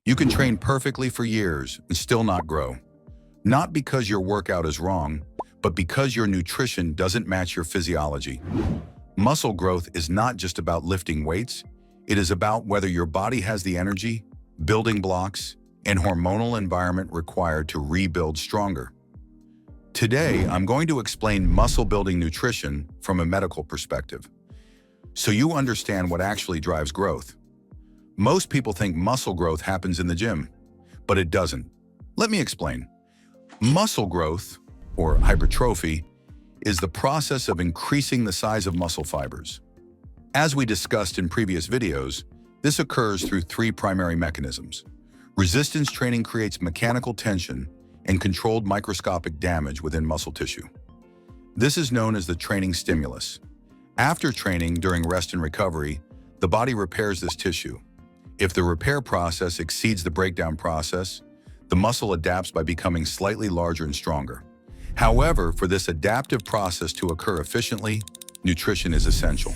You can train perfectly for years and still not grow. Not because your workout is wrong, but because your nutrition doesn't match your physiology. Muscle growth is not just about lifting weights, it is about whether your body has the energy, building blocks, and hormonal environment required to rebuild stronger. Today, I'm going to explain muscle-building nutrition from a medical perspective, so you understand what actually drives growth. Most people think muscle growth happens in the gym, but it doesn't. Let me explain. Muscle growth, or hypertrophy, is the process of increasing the size of muscle fibers. As we discussed in previous videos, this occurs through three primary mechanisms. Resistance training creates mechanical tension and controlled microscopic damage within muscle tissue. This is known as the training stimulus. After training, during rest and recovery, the body repairs this tissue. If the repair process exceeds the breakdown process, the muscle adapts by becoming slightly larger and stronger. However, for this adaptive process to occur efficiently, nutrition is essential.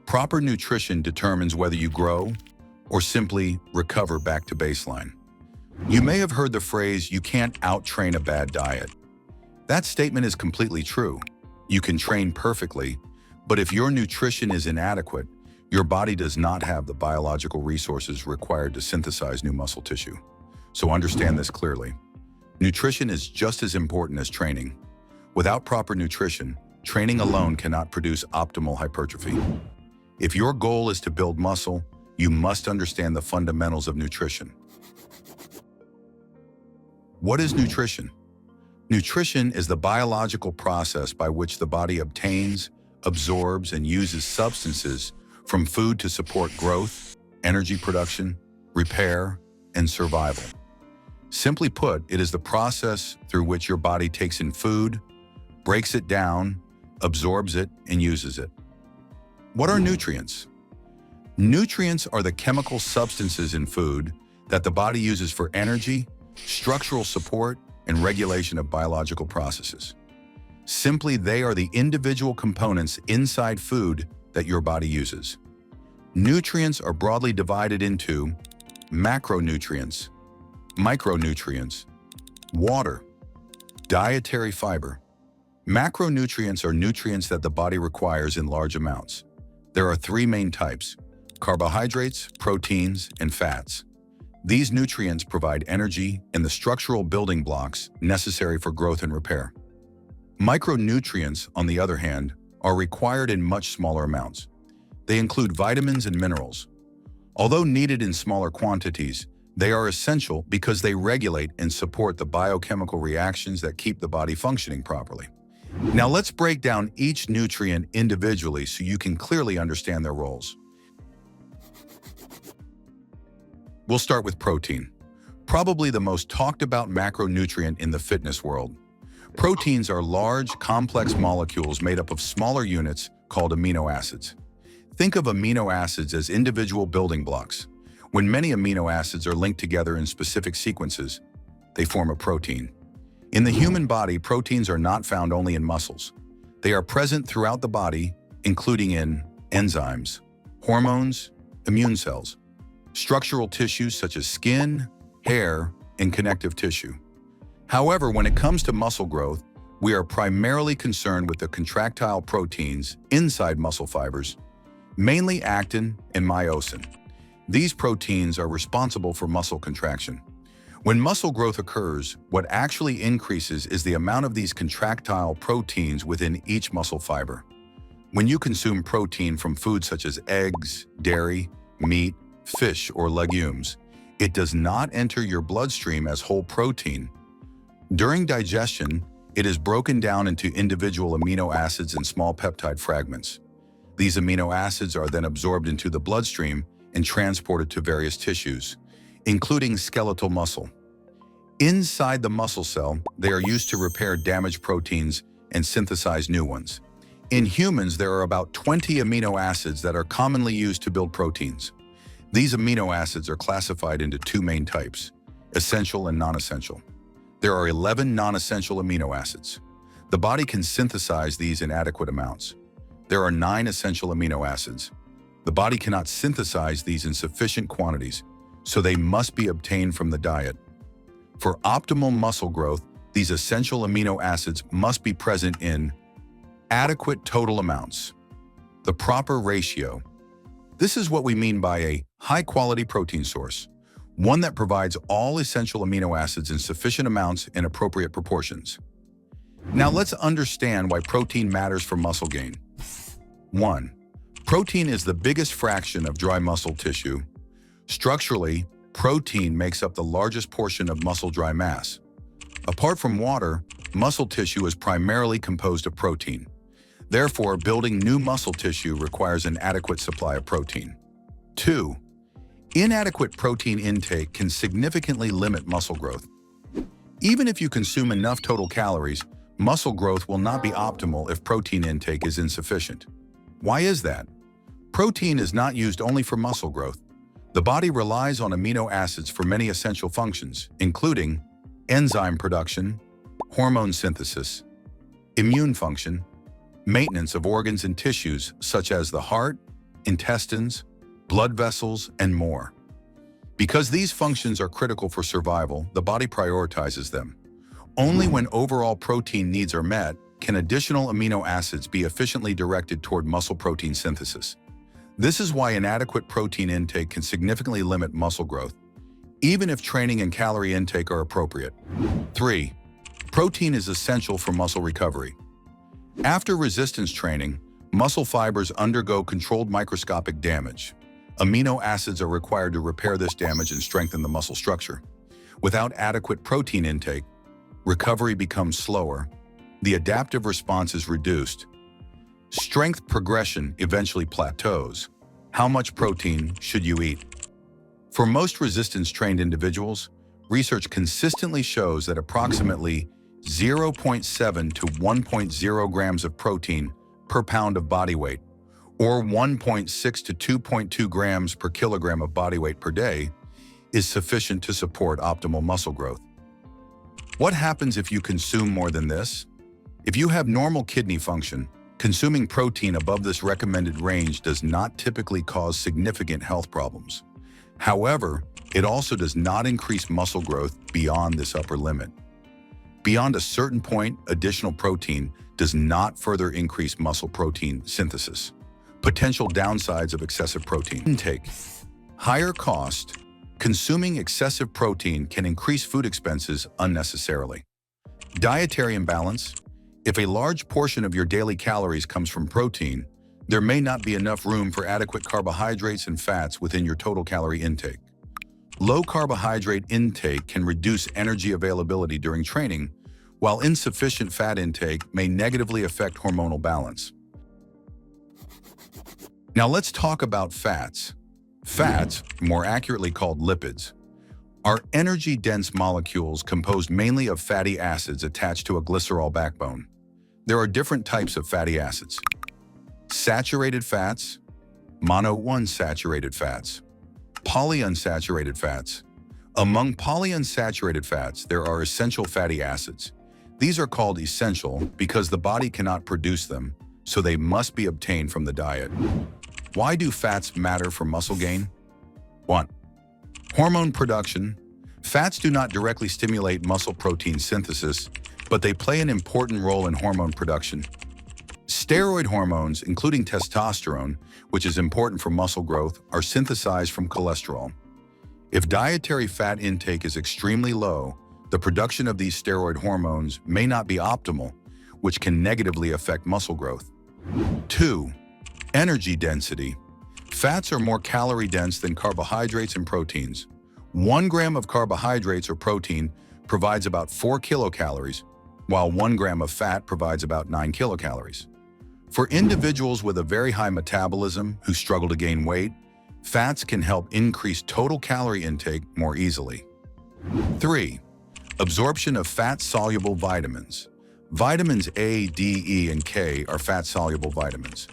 Proper nutrition determines whether you grow or simply recover back to baseline. You may have heard the phrase, "You can't out-train a bad diet." That statement is completely true. You can train perfectly, but if your nutrition is inadequate, your body does not have the biological resources required to synthesize new muscle tissue. So understand this clearly. Nutrition is just as important as training. Without proper nutrition, training alone cannot produce optimal hypertrophy. If your goal is to build muscle, you must understand the fundamentals of nutrition. What is nutrition? Nutrition is the biological process by which the body obtains, absorbs, and uses substances from food to support growth, energy production, repair, and survival. Simply put, it is the process through which your body takes in food, breaks it down, absorbs it, and uses it. What are nutrients? Nutrients are the chemical substances in food that the body uses for energy, structural support, and regulation of biological processes. Simply, they are the individual components inside food that your body uses. Nutrients are broadly divided into macronutrients, micronutrients, water, dietary fiber. Macronutrients are nutrients that the body requires in large amounts. There are three main types: carbohydrates, proteins, and fats. These nutrients provide energy and the structural building blocks necessary for growth and repair. Micronutrients, on the other hand, are required in much smaller amounts. They include vitamins and minerals. Although needed in smaller quantities, they are essential because they regulate and support the biochemical reactions that keep the body functioning properly. Now let's break down each nutrient individually so you can clearly understand their roles. We'll start with protein, probably the most talked about macronutrient in the fitness world. Proteins are large, complex molecules made up of smaller units called amino acids. Think of amino acids as individual building blocks. When many amino acids are linked together in specific sequences, they form a protein. In the human body, proteins are not found only in muscles. They are present throughout the body, including in enzymes, hormones, immune cells, structural tissues such as skin, hair, and connective tissue. However, when it comes to muscle growth, we are primarily concerned with the contractile proteins inside muscle fibers, mainly actin and myosin. These proteins are responsible for muscle contraction. When muscle growth occurs, what actually increases is the amount of these contractile proteins within each muscle fiber. When you consume protein from foods such as eggs, dairy, meat, fish, or legumes, it does not enter your bloodstream as whole protein. During digestion, it is broken down into individual amino acids and small peptide fragments. These amino acids are then absorbed into the bloodstream and transported to various tissues, including skeletal muscle. Inside the muscle cell, they are used to repair damaged proteins and synthesize new ones. In humans, there are about 20 amino acids that are commonly used to build proteins. These amino acids are classified into two main types: essential and non-essential. There are 11 non-essential amino acids. The body can synthesize these in adequate amounts. There are 9 essential amino acids. The body cannot synthesize these in sufficient quantities, so they must be obtained from the diet. For optimal muscle growth, these essential amino acids must be present in adequate total amounts, the proper ratio. This is what we mean by a high-quality protein source, one that provides all essential amino acids in sufficient amounts in appropriate proportions. Now let's understand why protein matters for muscle gain. 1. Protein is the biggest fraction of dry muscle tissue. Structurally, protein makes up the largest portion of muscle dry mass. Apart from water, muscle tissue is primarily composed of protein. Therefore, building new muscle tissue requires an adequate supply of protein. 2. Inadequate protein intake can significantly limit muscle growth. Even if you consume enough total calories, muscle growth will not be optimal if protein intake is insufficient. Why is that? Protein is not used only for muscle growth. The body relies on amino acids for many essential functions, including enzyme production, hormone synthesis, immune function, maintenance of organs and tissues such as the heart, intestines, blood vessels, and more. Because these functions are critical for survival, the body prioritizes them. Only when overall protein needs are met can additional amino acids be efficiently directed toward muscle protein synthesis. This is why inadequate protein intake can significantly limit muscle growth, even if training and calorie intake are appropriate. 3. Protein is essential for muscle recovery. After resistance training, muscle fibers undergo controlled microscopic damage. Amino acids are required to repair this damage and strengthen the muscle structure. Without adequate protein intake, recovery becomes slower, the adaptive response is reduced, strength progression eventually plateaus. How much protein should you eat? For most resistance-trained individuals, research consistently shows that approximately 0.7 to 1.0 grams of protein per pound of body weight, or 1.6 to 2.2 grams per kilogram of body weight per day, is sufficient to support optimal muscle growth. What happens if you consume more than this? If you have normal kidney function, consuming protein above this recommended range does not typically cause significant health problems. However, it also does not increase muscle growth beyond this upper limit. Beyond a certain point, additional protein does not further increase muscle protein synthesis. Potential downsides of excessive protein intake. Higher cost. Consuming excessive protein can increase food expenses unnecessarily. Dietary imbalance. If a large portion of your daily calories comes from protein, there may not be enough room for adequate carbohydrates and fats within your total calorie intake. Low carbohydrate intake can reduce energy availability during training, while insufficient fat intake may negatively affect hormonal balance. Now let's talk about fats. Fats, more accurately called lipids, are energy-dense molecules composed mainly of fatty acids attached to a glycerol backbone. There are different types of fatty acids: saturated fats, monounsaturated fats, polyunsaturated fats. Among polyunsaturated fats, there are essential fatty acids. These are called essential because the body cannot produce them, so they must be obtained from the diet. Why do fats matter for muscle gain? 1. Hormone production. Fats do not directly stimulate muscle protein synthesis, but they play an important role in hormone production. Steroid hormones, including testosterone, which is important for muscle growth, are synthesized from cholesterol. If dietary fat intake is extremely low, the production of these steroid hormones may not be optimal, which can negatively affect muscle growth. 2. Energy density. Fats are more calorie-dense than carbohydrates and proteins. 1 gram of carbohydrates or protein provides about 4 kilocalories, while 1 gram of fat provides about 9 kilocalories. For individuals with a very high metabolism who struggle to gain weight, fats can help increase total calorie intake more easily. 3. Absorption of fat-soluble vitamins. Vitamins A, D, E, and K are fat-soluble vitamins.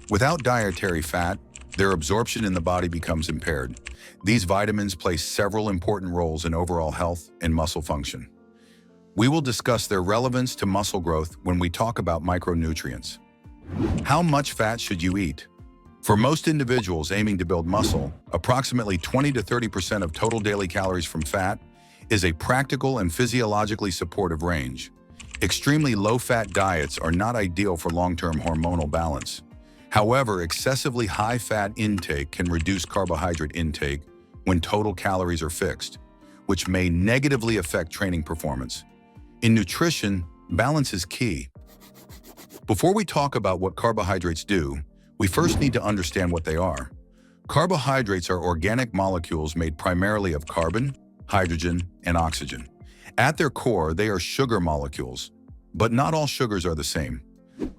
Without dietary fat, their absorption in the body becomes impaired. These vitamins play several important roles in overall health and muscle function. We will discuss their relevance to muscle growth when we talk about micronutrients. How much fat should you eat? For most individuals aiming to build muscle, approximately 20 to 30% of total daily calories from fat is a practical and physiologically supportive range. Extremely low-fat diets are not ideal for long-term hormonal balance. However, excessively high-fat intake can reduce carbohydrate intake when total calories are fixed, which may negatively affect training performance. In nutrition, balance is key. Before we talk about what carbohydrates do, we first need to understand what they are. Carbohydrates are organic molecules made primarily of carbon, hydrogen, and oxygen. At their core, they are sugar molecules, but not all sugars are the same.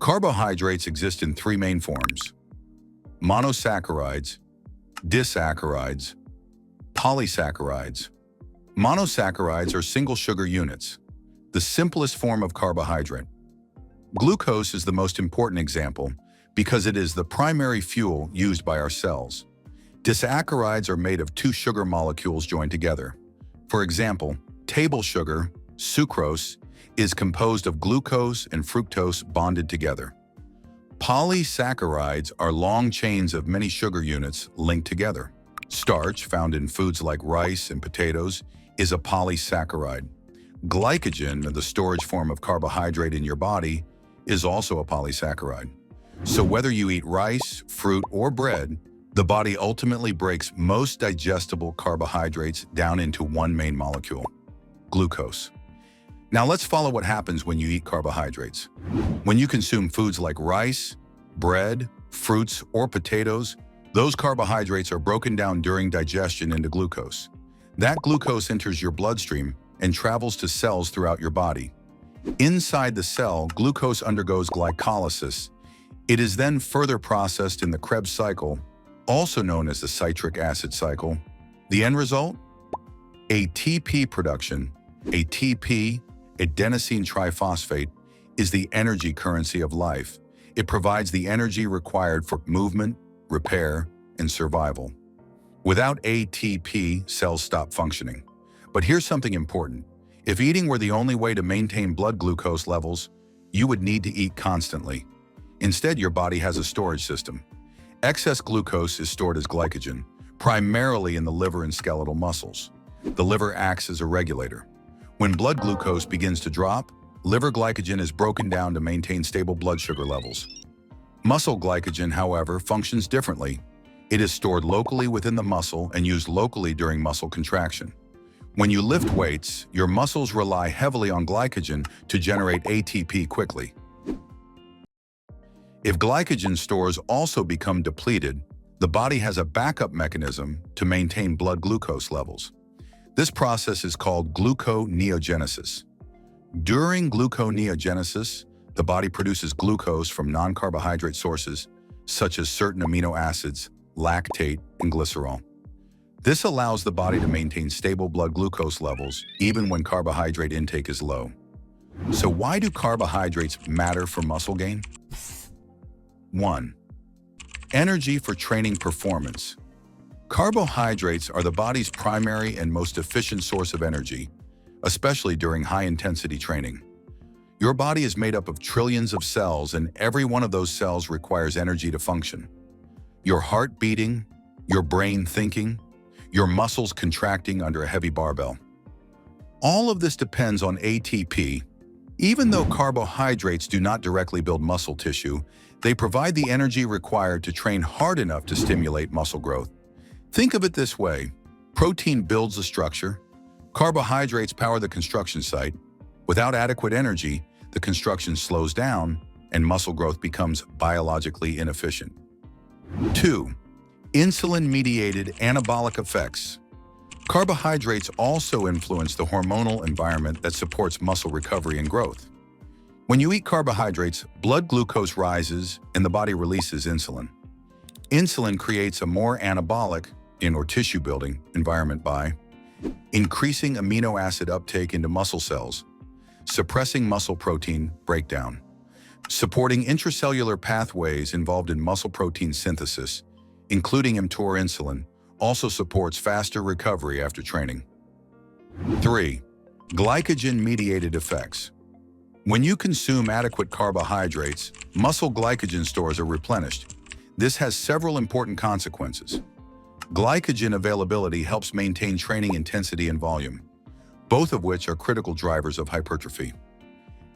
Carbohydrates exist in three main forms: monosaccharides, disaccharides, polysaccharides. Monosaccharides are single sugar units, the simplest form of carbohydrate. Glucose is the most important example because it is the primary fuel used by our cells. Disaccharides are made of two sugar molecules joined together. For example, table sugar, sucrose, is composed of glucose and fructose bonded together. Polysaccharides are long chains of many sugar units linked together. Starch, found in foods like rice and potatoes, is a polysaccharide. Glycogen, the storage form of carbohydrate in your body, is also a polysaccharide. So whether you eat rice, fruit, or bread, the body ultimately breaks most digestible carbohydrates down into one main molecule: glucose. Now let's follow what happens when you eat carbohydrates. When you consume foods like rice, bread, fruits, or potatoes, those carbohydrates are broken down during digestion into glucose. That glucose enters your bloodstream and travels to cells throughout your body. Inside the cell, glucose undergoes glycolysis. It is then further processed in the Krebs cycle, also known as the citric acid cycle. The end result? ATP production. ATP, adenosine triphosphate, is the energy currency of life. It provides the energy required for movement, repair, and survival. Without ATP, cells stop functioning. But here's something important. If eating were the only way to maintain blood glucose levels, you would need to eat constantly. Instead, your body has a storage system. Excess glucose is stored as glycogen, primarily in the liver and skeletal muscles. The liver acts as a regulator. When blood glucose begins to drop, liver glycogen is broken down to maintain stable blood sugar levels. Muscle glycogen, however, functions differently. It is stored locally within the muscle and used locally during muscle contraction. When you lift weights, your muscles rely heavily on glycogen to generate ATP quickly. If glycogen stores also become depleted, the body has a backup mechanism to maintain blood glucose levels. This process is called gluconeogenesis. During gluconeogenesis, the body produces glucose from non-carbohydrate sources, such as certain amino acids, lactate, and glycerol. This allows the body to maintain stable blood glucose levels even when carbohydrate intake is low. So why do carbohydrates matter for muscle gain? 1. Energy for training performance. Carbohydrates are the body's primary and most efficient source of energy, especially during high-intensity training. Your body is made up of trillions of cells, and every one of those cells requires energy to function. Your heart beating, your brain thinking, your muscles contracting under a heavy barbell. All of this depends on ATP. Even though carbohydrates do not directly build muscle tissue, they provide the energy required to train hard enough to stimulate muscle growth. Think of it this way: protein builds the structure, carbohydrates power the construction site. Without adequate energy, the construction slows down and muscle growth becomes biologically inefficient. 2. Insulin-mediated anabolic effects. Carbohydrates also influence the hormonal environment that supports muscle recovery and growth. When you eat carbohydrates, blood glucose rises and the body releases insulin. Insulin creates a more anabolic, or tissue-building, environment by increasing amino acid uptake into muscle cells, suppressing muscle protein breakdown, supporting intracellular pathways involved in muscle protein synthesis, including mTOR insulin, also supports faster recovery after training. 3. Glycogen-mediated effects. When you consume adequate carbohydrates, muscle glycogen stores are replenished. This has several important consequences. Glycogen availability helps maintain training intensity and volume, both of which are critical drivers of hypertrophy.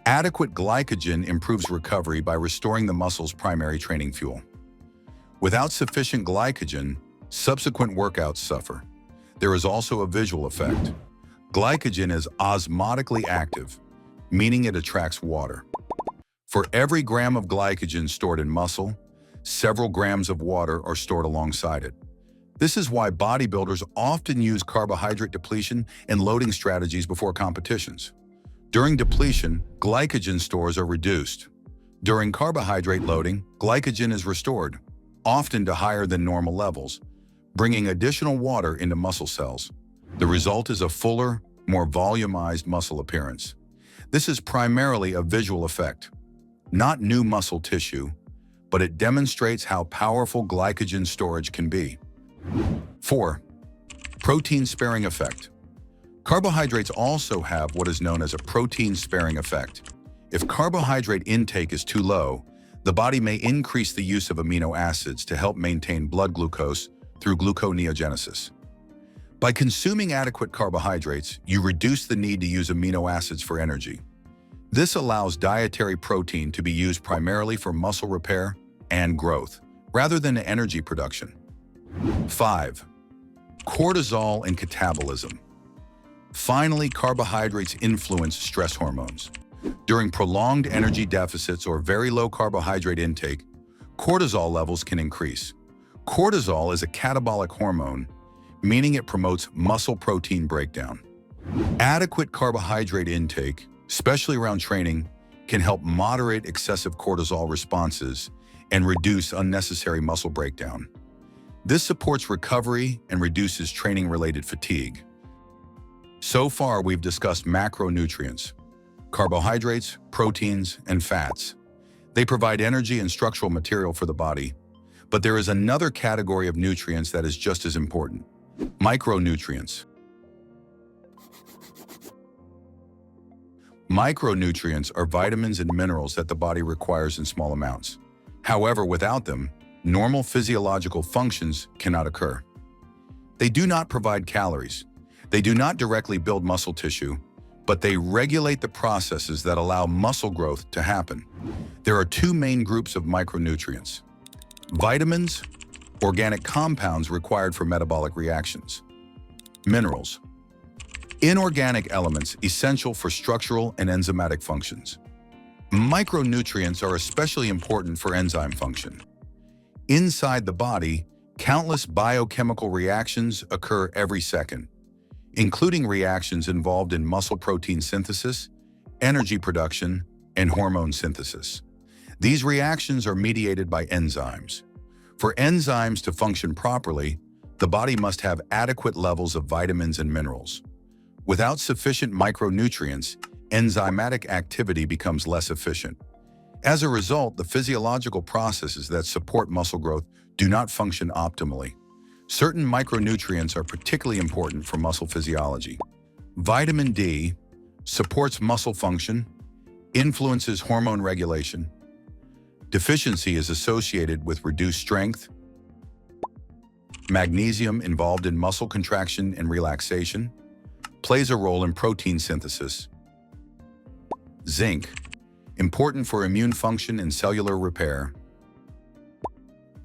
Adequate glycogen improves recovery by restoring the muscle's primary training fuel. Without sufficient glycogen, subsequent workouts suffer. There is also a visual effect. Glycogen is osmotically active, meaning it attracts water. For every gram of glycogen stored in muscle, several grams of water are stored alongside it. This is why bodybuilders often use carbohydrate depletion and loading strategies before competitions. During depletion, glycogen stores are reduced. During carbohydrate loading, glycogen is restored, often to higher than normal levels, bringing additional water into muscle cells. The result is a fuller, more volumized muscle appearance. This is primarily a visual effect, not new muscle tissue, but it demonstrates how powerful glycogen storage can be. 4. Protein-sparing effect. Carbohydrates also have what is known as a protein-sparing effect. If carbohydrate intake is too low, the body may increase the use of amino acids to help maintain blood glucose through gluconeogenesis. By consuming adequate carbohydrates, you reduce the need to use amino acids for energy. This allows dietary protein to be used primarily for muscle repair and growth, rather than energy production. 5. Cortisol and catabolism. Finally, carbohydrates influence stress hormones. During prolonged energy deficits or very low carbohydrate intake, cortisol levels can increase. Cortisol is a catabolic hormone, meaning it promotes muscle protein breakdown. Adequate carbohydrate intake, especially around training, can help moderate excessive cortisol responses and reduce unnecessary muscle breakdown. This supports recovery and reduces training-related fatigue. So far, we've discussed macronutrients, carbohydrates, proteins, and fats. They provide energy and structural material for the body, but there is another category of nutrients that is just as important: micronutrients. Micronutrients are vitamins and minerals that the body requires in small amounts. However, without them, normal physiological functions cannot occur. They do not provide calories. They do not directly build muscle tissue, but they regulate the processes that allow muscle growth to happen. There are two main groups of micronutrients: vitamins, organic compounds required for metabolic reactions; minerals, inorganic elements essential for structural and enzymatic functions. Micronutrients are especially important for enzyme function. Inside the body, countless biochemical reactions occur every second, including reactions involved in muscle protein synthesis, energy production, and hormone synthesis. These reactions are mediated by enzymes. For enzymes to function properly, the body must have adequate levels of vitamins and minerals. Without sufficient micronutrients, enzymatic activity becomes less efficient. As a result, the physiological processes that support muscle growth do not function optimally. Certain micronutrients are particularly important for muscle physiology. Vitamin D supports muscle function, influences hormone regulation. Deficiency is associated with reduced strength. Magnesium, involved in muscle contraction and relaxation, plays a role in protein synthesis. Zinc, important for immune function and cellular repair.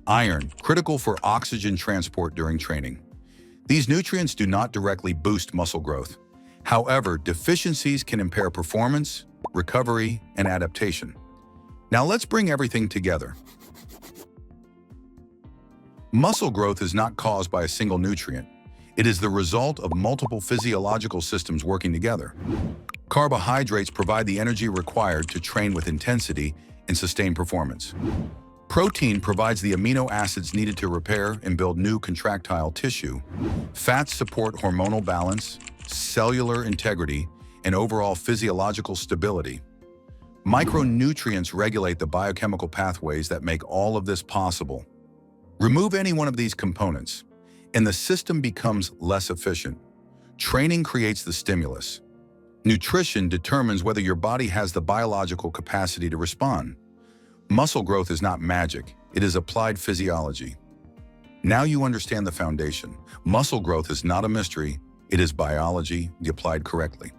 Iron, critical for oxygen transport during training. These nutrients do not directly boost muscle growth. However, deficiencies can impair performance, recovery, and adaptation. Now let's bring everything together. Muscle growth is not caused by a single nutrient. It is the result of multiple physiological systems working together. Carbohydrates provide the energy required to train with intensity and sustain performance. Protein provides the amino acids needed to repair and build new contractile tissue. Fats support hormonal balance, cellular integrity, and overall physiological stability. Micronutrients regulate the biochemical pathways that make all of this possible. Remove any one of these components, and the system becomes less efficient. Training creates the stimulus. Nutrition determines whether your body has the biological capacity to respond. Muscle growth is not magic. It is applied physiology. Now you understand the foundation. Muscle growth is not a mystery. It is biology applied correctly.